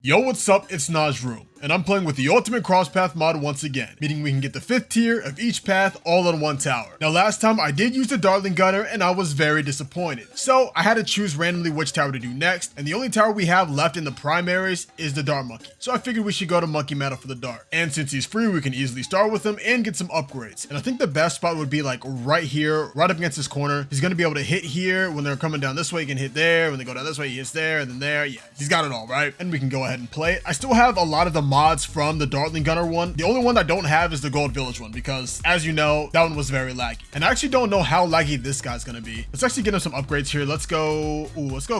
Yo, what's up? It's Nojroom, and I'm playing with the ultimate Crosspath mod once again, meaning we can get the 5th tier of each path all on one tower. Now, last time I did use the Dartling Gunner, and I was very disappointed. So I had to choose randomly which tower to do next, and the only tower we have left in the primaries is the Dart Monkey. So I figured we should go to Monkey Meadow for the Dart. And since he's free, we can easily start with him and get some upgrades. And I think the best spot would be like right here, right up against this corner. He's gonna be able to hit here. When they're coming down this way, he can hit there. When they go down this way, he hits there, and then there. Yeah, he's got it all, right? And we can go ahead and play it. I still have a lot of the mods from the Dartling Gunner one. The only one I don't have is the Gold Village one, because as you know, that one was very laggy. And I actually don't know how laggy this guy's gonna be. Let's actually get him some upgrades here. Let's go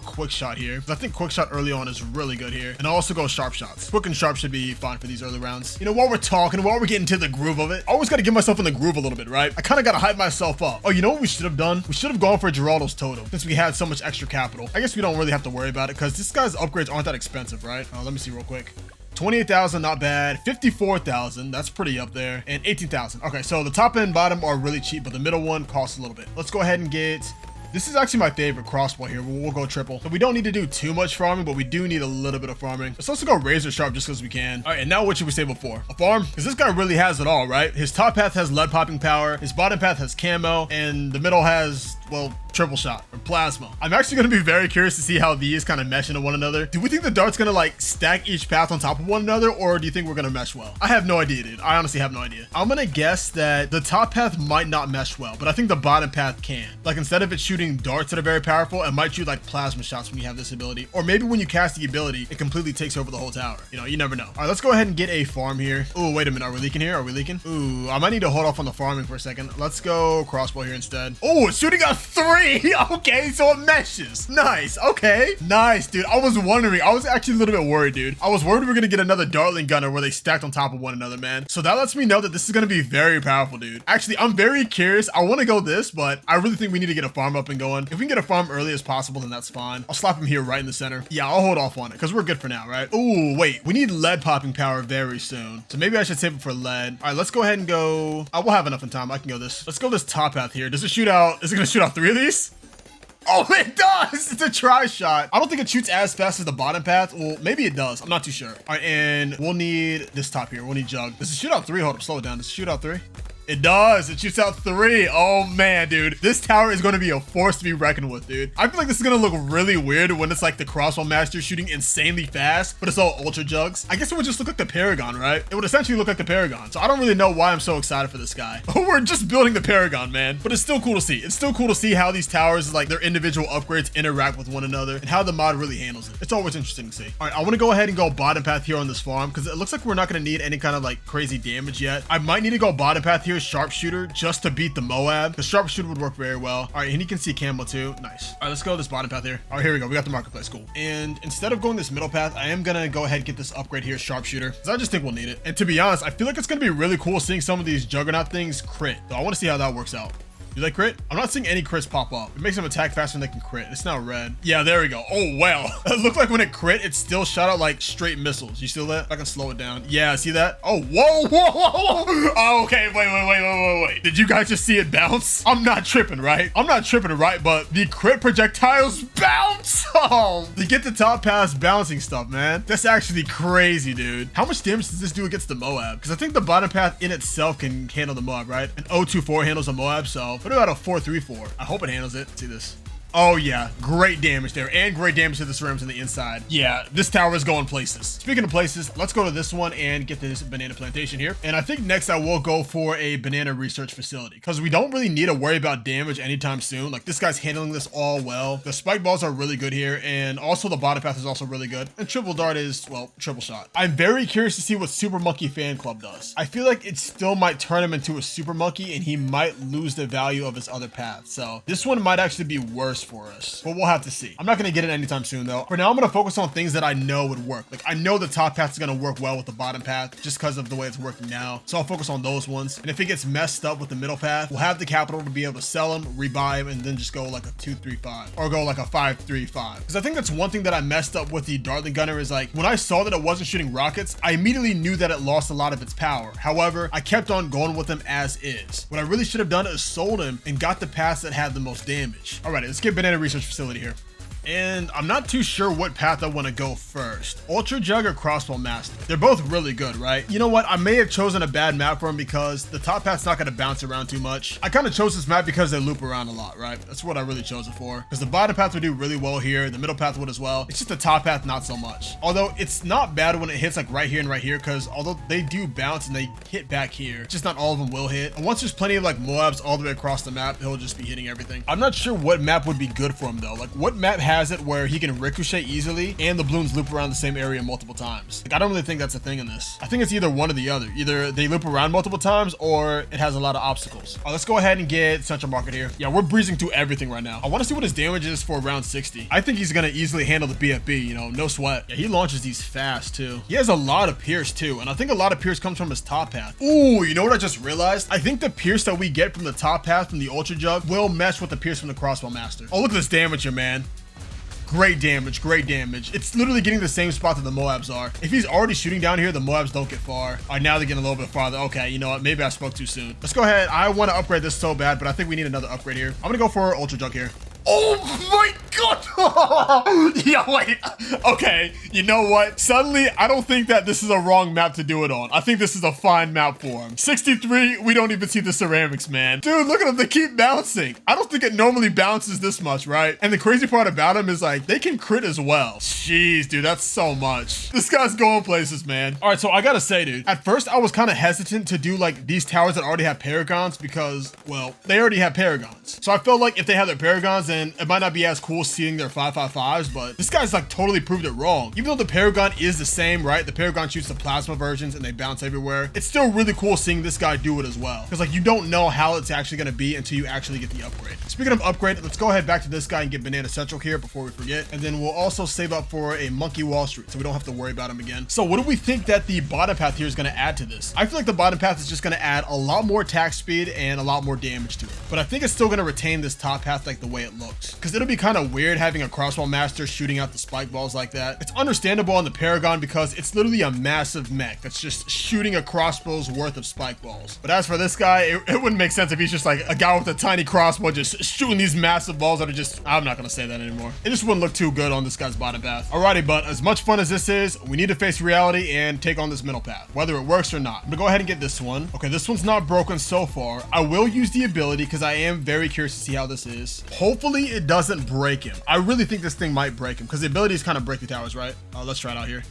Quick Shot here, because I think Quick Shot early on is really good here. And I'll also go Sharp Shots. Quick and Sharp should be fine for these early rounds. You know, while we're talking, while we're getting to the groove of it, I always gotta get myself in the groove a little bit, right? I kind of gotta hype myself up. Oh, you know what we should have done? We should have gone for Geraldo's Totem, since we had so much extra capital. I guess we don't really have to worry about it, because this guy's upgrades aren't that expensive, right? Let me see real quick. 28,000, not bad. 54,000, that's pretty up there. And 18,000. Okay, so the top and bottom are really cheap, but the middle one costs a little bit. Let's go ahead and get... This is actually my favorite crossbow here. We'll go triple. So we don't need to do too much farming, but we do need a little bit of farming. Let's also go razor sharp just because we can. All right, and now what should we say before? A farm? Because this guy really has it all, right? His top path has lead popping power. His bottom path has camo. And the middle has, well, triple shot or plasma. I'm actually going to be very curious to see how these kind of mesh into one another. Do we think the dart's going to like stack each path on top of one another, or do you think we're going to mesh well? I have no idea, dude. I honestly have no idea. I'm going to guess that the top path might not mesh well, but I think the bottom path can. Like, instead of it shooting darts that are very powerful, it might shoot like plasma shots when you have this ability, or maybe when you cast the ability, it completely takes over the whole tower. You know, you never know. All right, let's go ahead and get a farm here. Oh, wait a minute. Are we leaking here? Are we leaking? Ooh, I might need to hold off on the farming for a second. Let's go crossbow here instead. Oh, it's shooting out 3. Okay, so it meshes. Nice. Okay, nice, dude. I was wondering. I was actually a little bit worried, dude. I was worried we were gonna get another Dartling Gunner where they stacked on top of one another, man. So that lets me know that this is gonna be very powerful, dude. Actually, I'm very curious. I want to go this, but I really think we need to get a farm up and going. If we can get a farm early as possible, then that's fine. I'll slap him here right in the center. Yeah, I'll hold off on it because we're good for now, right? Oh, wait, we need lead popping power very soon. So maybe I should save it for lead. All right, let's go ahead and go. I will have enough in time. I can go this. Let's go this top path here. Does it shoot out? Is it gonna shoot out 3 of these? Oh, it does! It's a try shot. I don't think it shoots as fast as the bottom path. Well, maybe it does. I'm not too sure. All right, and we'll need this top here. We'll need Jug. Does it shoot out 3? Hold up, slow it down. Does it shoot out 3? It does. It shoots out 3. Oh, man, dude. This tower is going to be a force to be reckoned with, dude. I feel like this is going to look really weird when it's like the crossbow master shooting insanely fast, but it's all ultra jugs. I guess it would just look like the Paragon, right? It would essentially look like the Paragon. So I don't really know why I'm so excited for this guy. We're just building the Paragon, man. But it's still cool to see. It's still cool to see how these towers, like their individual upgrades, interact with one another and how the mod really handles it. It's always interesting to see. All right, I want to go ahead and go bottom path here on this farm because it looks like we're not going to need any kind of like crazy damage yet. I might need to go bottom path here, sharpshooter, just to beat the Moab. The sharpshooter would work very well. All right, and he can see camo too. Nice. All right, let's go this bottom path here. All right, here we go. We got the marketplace. Cool. And instead of going this middle path, I am gonna go ahead and get this upgrade here, sharpshooter, because I just think we'll need it. And to be honest, I feel like it's gonna be really cool seeing some of these juggernaut things crit. So I want to see how that works out. Do they crit? I'm not seeing any crits pop up. It makes them attack faster than they can crit. It's now red. Yeah, there we go. Oh, wow. It looked like when it crit, it still shot out like straight missiles. You see that? I can slow it down. Yeah, see that? Oh, whoa, whoa, whoa, whoa. Oh, okay, wait. Did you guys just see it bounce? I'm not tripping, right? I'm not tripping, right? But the crit projectiles bounce. Oh, you get the top pass bouncing stuff, man. That's actually crazy, dude. How much damage does this do against the Moab? Because I think the bottom path in itself can handle the Moab, right? An 024 handles a Moab, so what about a 434? I hope it handles it. Let's see this. Oh yeah, great damage there, and great damage to the cerams on the inside. Yeah, this tower is going places. Speaking of places, let's go to this one and get this banana plantation here. And I think next I will go for a banana research facility because we don't really need to worry about damage anytime soon. Like, this guy's handling this all well. The spike balls are really good here, and also the bottom path is also really good. And triple dart is, well, triple shot. I'm very curious to see what Super Monkey Fan Club does. I feel like it still might turn him into a super monkey, and he might lose the value of his other path. So this one might actually be worse for us, but we'll have to see. I'm not going to get it anytime soon though. For now, I'm going to focus on things that I know would work. Like, I know the top path is going to work well with the bottom path just because of the way it's working now. So I'll focus on those ones. And if it gets messed up with the middle path, we'll have the capital to be able to sell them, rebuy them, and then just go like a 235 or go like a 535. Because I think that's one thing that I messed up with the Dartling Gunner is, like, when I saw that it wasn't shooting rockets, I immediately knew that it lost a lot of its power. However, I kept on going with him as is. What I really should have done is sold him and got the paths that had the most damage. All right, let's get banana research facility here. And I'm not too sure what path I want to go first. Ultra Jug or Crossbow Master? They're both really good, right? You know what? I may have chosen a bad map for them because the top path's not going to bounce around too much. I kind of chose this map because they loop around a lot, right? That's what I really chose it for. Because the bottom path would do really well here. The middle path would as well. It's just the top path, not so much. Although it's not bad when it hits like right here and right here, because although they do bounce and they hit back here, just not all of them will hit. And once there's plenty of like Moabs all the way across the map, he'll just be hitting everything. I'm not sure what map would be good for him though. Like what map has it where he can ricochet easily and the balloons loop around the same area multiple times? Like I don't really think that's a thing in this. I think it's either one or the other. Either they loop around multiple times or it has a lot of obstacles. Let's go ahead and get Central Market here. Yeah, we're breezing through everything right now. I want to see what his damage is for round 60. I think he's going to easily handle the BFB, you know, no sweat. Yeah, he launches these fast too. He has a lot of pierce too, and I think a lot of pierce comes from his top path. Ooh, you know what I just realized? I think the pierce that we get from the top path from the Ultra Jug will mesh with the pierce from the Crossbow Master. Oh, look at this damage here, man. Great damage, great damage. It's literally getting the same spot that the Moabs are. If he's already shooting down here, the Moabs don't get far. All right, now they're getting a little bit farther. Okay, you know what? Maybe I spoke too soon. Let's go ahead. I want to upgrade this so bad, but I think we need another upgrade here. I'm going to go for Ultra Jug here. Oh my god! Yeah, wait. Okay, you know what? Suddenly, I don't think that this is a wrong map to do it on. I think this is a fine map for him. 63, we don't even see the ceramics, man. Dude, look at them. They keep bouncing. I don't think it normally bounces this much, right? And the crazy part about him is like, they can crit as well. Jeez, dude, that's so much. This guy's going places, man. All right, so I gotta say, dude, at first I was kind of hesitant to do like these towers that already have paragons because, well, they already have paragons. So I felt like if they have their paragons, then it might not be as cool seeing their 555s, but this guy's like totally proved it wrong. Even though the paragon is the same, right? The paragon shoots the plasma versions and they bounce everywhere. It's still really cool seeing this guy do it as well. Because like you don't know how it's actually going to be until you actually get the upgrade. Speaking of upgrade, let's go ahead back to this guy and get Banana Central here before we forget. And then we'll also save up for a Monkey Wall Street so we don't have to worry about him again. So what do we think that the bottom path here is going to add to this? I feel like the bottom path is just going to add a lot more attack speed and a lot more damage to it. But I think it's still going to retain this top path like the way it looks. Because it'll be kind of weird having a Crossbow Master shooting out the spike balls like that. It's understandable on the Paragon because it's literally a massive mech that's just shooting a crossbow's worth of spike balls. But as for this guy, it wouldn't make sense if he's just like a guy with a tiny crossbow just shooting these massive balls that are just, I'm not going to say that anymore. It just wouldn't look too good on this guy's bottom path. Alrighty, but as much fun as this is, we need to face reality and take on this middle path, whether it works or not. I'm gonna go ahead and get this one. Okay, this one's not broken so far. I will use the ability because I am very curious to see how this is. Hopefully it doesn't break him. I really think this thing might break him because the abilities kind of break the towers, right? Let's try it out here.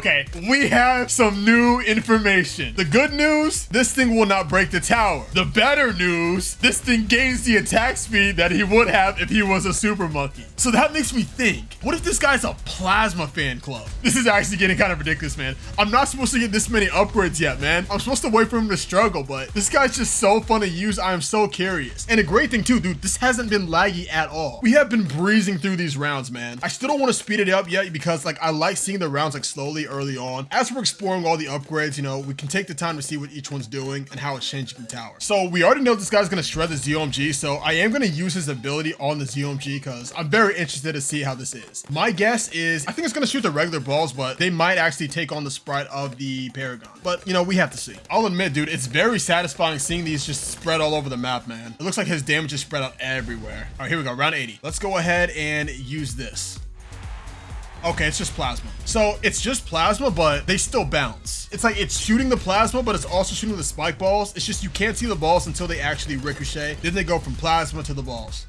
Okay. We have some new information. The good news, this thing will not break the tower. The better news, this thing gains the attack speed that he would have if he was a super monkey. So that makes me think, what if this guy's a plasma fan club? This is actually getting kind of ridiculous, man. I'm not supposed to get this many upgrades yet, man. I'm supposed to wait for him to struggle, but this guy's just so fun to use. I am so curious. And a great thing too, dude, this hasn't been laggy at all. We have been breezing through these rounds, man. I still don't want to speed it up yet because like I like seeing the rounds like slowly early on. As we're exploring all the upgrades, you know, we can take the time to see what each one's doing and how it's changing the tower. So we already know this guy's going to shred the ZOMG, so I am going to use his ability on the ZOMG because I'm very interested to see how this is. My guess is I think it's going to shoot the regular balls, but they might actually take on the sprite of the Paragon. But you know, we have to see. I'll admit, dude, it's very satisfying seeing these just spread all over the map, man. It looks like his damage is spread out everywhere. All right, here we go, round 80. Let's go ahead and use this. Okay, it's just plasma. So it's just plasma, but they still bounce. It's like it's shooting the plasma, but it's also shooting the spike balls. It's just you can't see the balls until they actually ricochet. Then they go from plasma to the balls.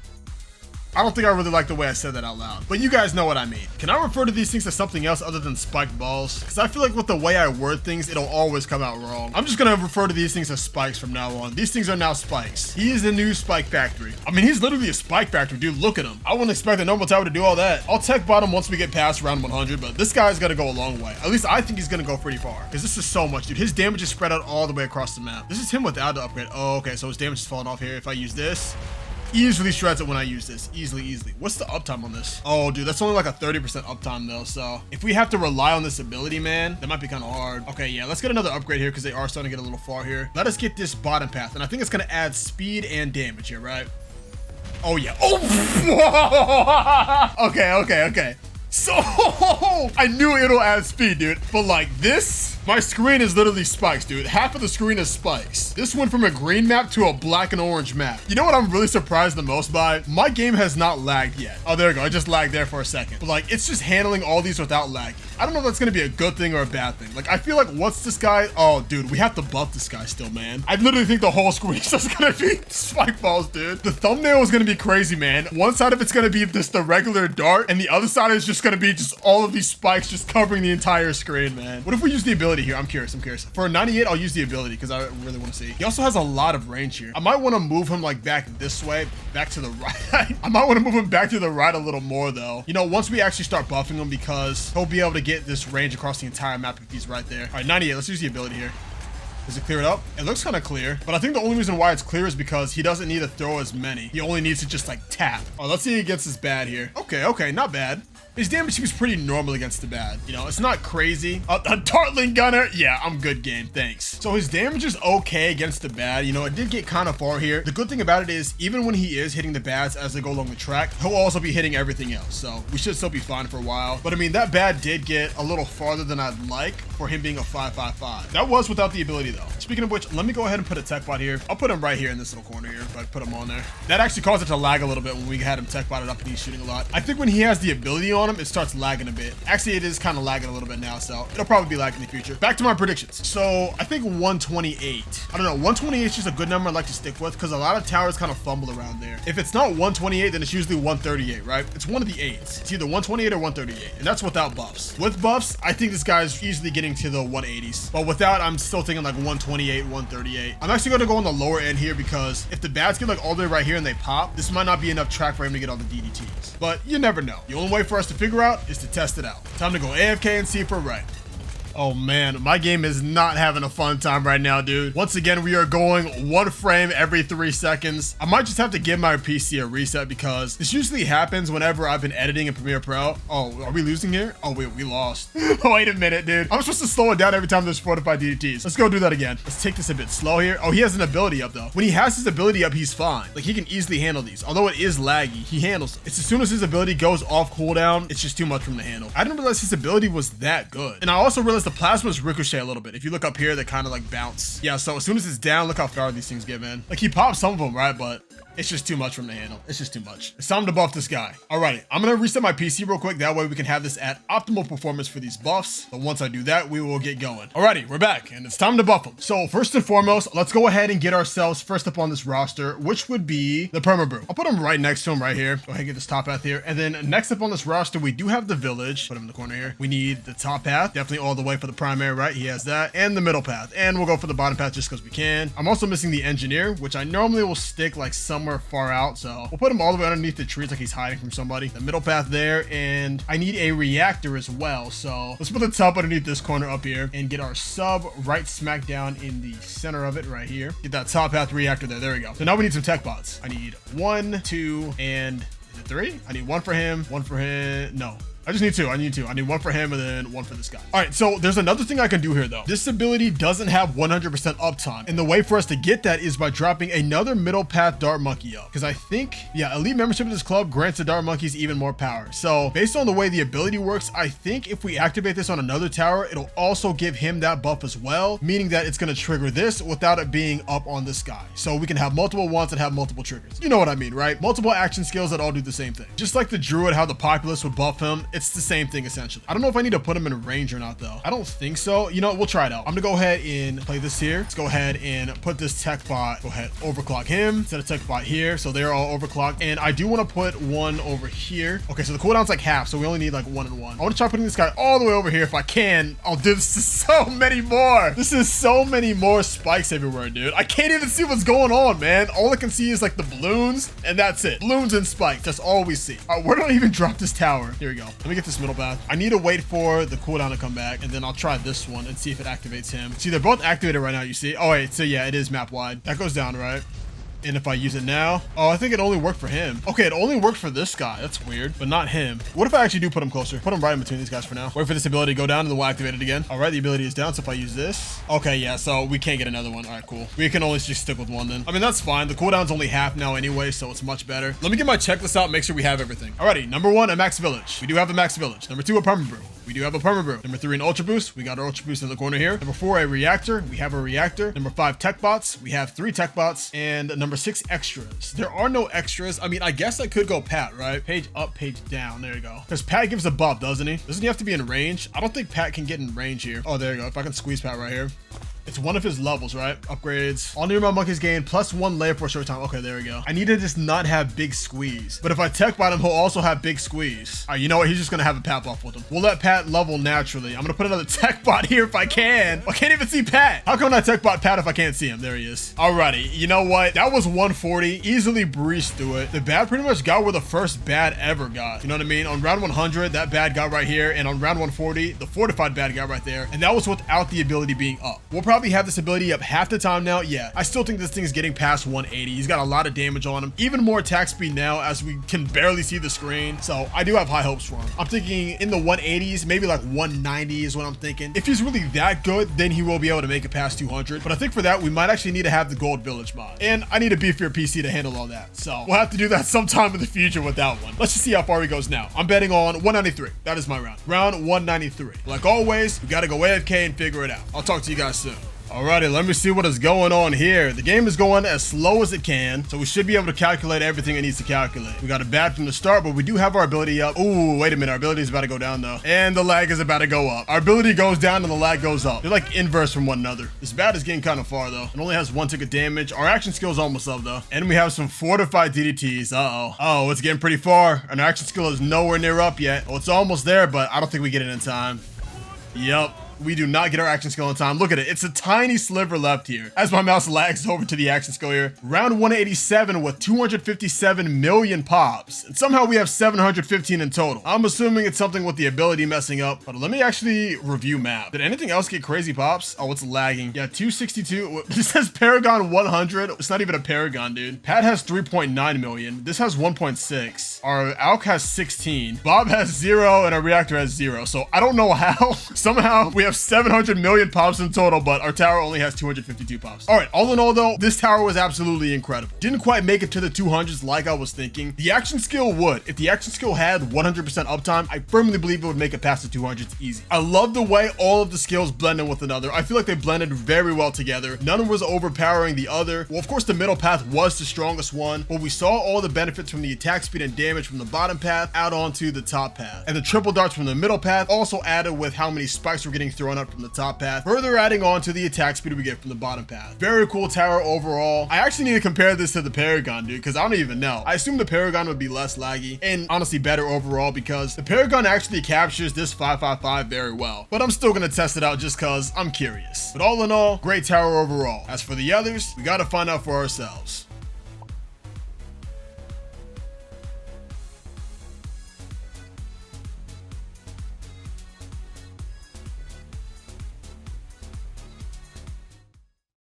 I don't think I really like the way I said that out loud, but you guys know what I mean. Can I refer to these things as something else other than spiked balls? Because I feel like with the way I word things, it'll always come out wrong. I'm just gonna refer to these things as spikes from now on. These things are now spikes. He is the new spike factory. I mean, he's literally a spike factory, dude. Look at him. I wouldn't expect a normal tower to do all that. I'll tech bottom once we get past round 100, but this guy's gonna go a long way. At least I think he's gonna go pretty far because this is so much, dude. His damage is spread out all the way across the map. This is him without the upgrade. Oh, okay, so his damage is falling off here. If I use this, easily shreds it when I use this. Easily. What's the uptime on this? Oh, dude, that's only like a 30% uptime though. So if we have to rely on this ability, man, that might be kind of hard. Okay, yeah, let's get another upgrade here because they are starting to get a little far here. Let us get this bottom path, and I think it's gonna add speed and damage here, right? Oh yeah. Oh. Okay. So I knew it'll add speed, dude. But like this. My screen is literally spikes, dude. Half of the screen is spikes. This went from a green map to a black and orange map. You know what I'm really surprised the most by? My game has not lagged yet. Oh, there we go. I just lagged there for a second. But like, it's just handling all these without lagging. I don't know if that's gonna be a good thing or a bad thing. Like, I feel like, what's this guy? Oh, dude, we have to buff this guy still, man. I literally think the whole screen is just gonna be spike balls, dude. The thumbnail is gonna be crazy, man. One side of it's gonna be just the regular dart, and the other side is just gonna be just all of these spikes just covering the entire screen, man. What if we use the ability here? I'm curious. For a 98, I'll use the ability because I really want to see. He also has a lot of range here. I might want to move him like back this way, back to the right. I might want to move him back to the right a little more though. You know, once we actually start buffing him, because he'll be able to get this range across the entire map if he's right there. All right, 98, let's use the ability here. Does it clear it up? It looks kind of clear, but I think the only reason why it's clear is because he doesn't need to throw as many. He only needs to just like tap. Oh, let's see if he gets his bad here. Okay, not bad. His damage seems pretty normal against the bad. You know, it's not crazy. A Dartling Gunner? Yeah, I'm good, game. Thanks. So his damage is okay against the bad. You know, it did get kind of far here. The good thing about it is, even when he is hitting the bads as they go along the track, he'll also be hitting everything else. So we should still be fine for a while. But I mean, that bad did get a little farther than I'd like for him being a 5.55. That was without the ability though. Speaking of which, let me go ahead and put a tech bot here. I'll put him right here in this little corner here, if I put him on there. That actually caused it to lag a little bit when we had him tech botted up and he's shooting a lot. I think when he has the ability on him, it starts lagging a bit. Actually, it is kind of lagging a little bit now, so it'll probably be lagging in the future. Back to my predictions. So I think 128. I don't know, 128 is just a good number I like to stick with because a lot of towers kind of fumble around there. If it's not 128, then it's usually 138, right? It's one of the 8s. It's either 128 or 138, and that's without buffs. With buffs, I think this guy's easily getting to the 180s, but without, I'm still thinking like 128, 138. I'm actually going to go on the lower end here because if the bats get like all the way right here and they pop, this might not be enough track for him to get all the DDTs, but you never know. The only way for us to figure out is to test it out. Time to go AFK and see if we're right. Oh man, my game is not having a fun time right now, dude. Once again, we are going 1 frame every 3 seconds. I might just have to give my PC a reset because this usually happens whenever I've been editing in Premiere Pro. Oh, are we losing here? Oh wait, we lost. Wait a minute, dude. I'm supposed to slow it down every time there's 4 to 5 DDTs. Let's go do that again. Let's take this a bit slow here. Oh, he has an ability up though. When he has his ability up, he's fine. Like he can easily handle these. Although it is laggy, he handles it. It's as soon as his ability goes off cooldown, it's just too much for him to handle. I didn't realize his ability was that good. And I also realized the plasmas ricochet a little bit. If you look up here, they kind of like bounce. Yeah, so as soon as it's down, look how far these things get, man. Like he pops some of them, right? But it's just too much for him to handle. It's just too much. It's time to buff this guy. Alrighty, I'm gonna reset my PC real quick. That way we can have this at optimal performance for these buffs. But once I do that, we will get going. Alrighty, we're back and it's time to buff them. So first and foremost, let's go ahead and get ourselves first up on this roster, which would be the Permabrew. I'll put him right next to him right here. Go ahead and get this top path here. And then next up on this roster, we do have the village. Put him in the corner here. We need the top path, definitely all the way for the primary, right? He has that. And the middle path. And we'll go for the bottom path just because we can. I'm also missing the engineer, which I normally will stick like somewhere far out. So we'll put him all the way underneath the trees like he's hiding from somebody. The middle path there, and I need a reactor as well. So let's put the top underneath this corner up here and get our sub right smack down in the center of it right here. Get that top path reactor there. There we go. So now we need some tech bots. I need 1, 2, and is it 3? I need 1 for him, 1 for him. No. I just need 2. I need 2. I need 1 for him and then 1 for this guy. All right, so there's another thing I can do here though. This ability doesn't have 100% uptime. And the way for us to get that is by dropping another middle path dart monkey up. Because I think, yeah, elite membership in this club grants the dart monkeys even more power. So based on the way the ability works, I think if we activate this on another tower, it'll also give him that buff as well. Meaning that it's going to trigger this without it being up on this guy. So we can have multiple ones that have multiple triggers. You know what I mean, right? Multiple action skills that all do the same thing. Just like the druid, how the populace would buff him. It's the same thing essentially. I don't know if I need to put him in range or not though. I don't think so. You know, we'll try it out. I'm gonna go ahead and play this here. Let's go ahead and put this tech bot, go ahead, overclock him instead of tech bot here. So they're all overclocked. And I do want to put 1 over here. Okay, so the cooldown's like half. So we only need like 1 and 1. I want to try putting this guy all the way over here if I can. Oh, dude, this is so many more. This is so many more spikes everywhere, dude. I can't even see what's going on, man. All I can see is like the balloons and that's it. Balloons and spikes. That's all we see. All right, where do I even drop this tower? Here we go. Let me get this middle path. I need to wait for the cooldown to come back and then I'll try this one and see if it activates him. See, they're both activated right now, you see. Oh wait, so yeah, it is map wide. That goes down, right? And if I use it now, oh, I think it only worked for him. Okay, it only worked for this guy. That's weird, but not him. What if I actually do put him closer? Put him right in between these guys for now. Wait for this ability to go down and then we'll activate it again. All right, the ability is down. So if I use this, okay, yeah, so we can't get another one. All right, cool. We can only just stick with one then. I mean, that's fine. The cooldown's only half now anyway, so it's much better. Let me get my checklist out, make sure we have everything. Alrighty, number 1, a max village. We do have a max village. Number 2, a perma brew. We do have a perma brew. Number 3, an ultra boost. We got our ultra boost in the corner here. Number 4, a reactor. We have a reactor. Number 5, tech bots. We have 3 tech bots. And number 6, extras. There are no extras. I mean, I guess I could go Pat, right? Page up, page down. There you go. Because Pat gives a buff, doesn't he? Doesn't he have to be in range? I don't think Pat can get in range here. Oh, there you go. If I can squeeze Pat right here. It's one of his levels, right? Upgrades. All nearby monkeys gain +1 layer for a short time. Okay, there we go. I need to just not have big squeeze. But if I tech bot him, he'll also have big squeeze. All right, you know what? He's just gonna have a Pat buff with him. We'll let Pat level naturally. I'm gonna put another tech bot here if I can. I can't even see Pat. How come I tech bot Pat if I can't see him? There he is. Alrighty, you know what? That was 140. Easily breezed through it. The bad pretty much got where the first bad ever got. You know what I mean? On round 100, that bad got right here. And on round 140, the fortified bad got right there. And that was without the ability being up. We'll probably have this ability up half the time now. Yeah, I still think this thing's getting past 180. He's got a lot of damage on him. Even more attack speed now as we can barely see the screen. So I do have high hopes for him. I'm thinking in the 180s, maybe like 190 is what I'm thinking. If he's really that good, then he will be able to make it past 200. But I think for that, we might actually need to have the gold village mod. And I need a beefier PC to handle all that. So we'll have to do that sometime in the future with that one. Let's just see how far he goes now. I'm betting on 193. That is my round. Round 193. Like always, we got to go AFK and figure it out. I'll talk to you guys soon. Alrighty, let me see what is going on here. The game is going as slow as it can, so we should be able to calculate everything it needs to calculate. We got it bad from the start, but we do have our ability up. Ooh, wait a minute. Our ability is about to go down, though. And the lag is about to go up. Our ability goes down and the lag goes up. They're like inverse from one another. This bad is getting kind of far, though. It only has 1 tick of damage. Our action skill is almost up, though. And we have some fortified DDTs. Uh-oh. Oh, it's getting pretty far. And our action skill is nowhere near up yet. Well, it's almost there, but I don't think we get it in time. Yup. We do not get our action skill in time. Look at it. It's a tiny sliver left here. As my mouse lags over to the action skill here. Round 187 with 257 million pops. And somehow we have 715 in total. I'm assuming it's something with the ability messing up. But let me actually review map. Did anything else get crazy pops? Oh, it's lagging. Yeah, 262. This says Paragon 100. It's not even a Paragon, dude. Pat has 3.9 million. This has 1.6. Our Alk has 16. Bob has 0 and our reactor has 0. So I don't know how. Somehow we have 700 million pops in total, but our tower only has 252 pops. All right, all in all though, this tower was absolutely incredible. Didn't quite make it to the 200s like I was thinking. The action skill would. If the action skill had 100% uptime, I firmly believe it would make it past the 200s easy. I love the way all of the skills blend in with another. I feel like they blended very well together. None was overpowering the other. Well, of course, the middle path was the strongest one, but we saw all the benefits from the attack speed and damage from the bottom path out onto the top path. And the triple darts from the middle path also added with how many spikes were getting thrown up from the top path, further adding on to the attack speed we get from the bottom path. Very cool tower overall. I actually need to compare this to the Paragon, dude, because I don't even know. I assume the Paragon would be less laggy and honestly better overall because the Paragon actually captures this 555 very well. But I'm still gonna test it out just because I'm curious. But all in all, great tower overall. As for the others, we gotta find out for ourselves.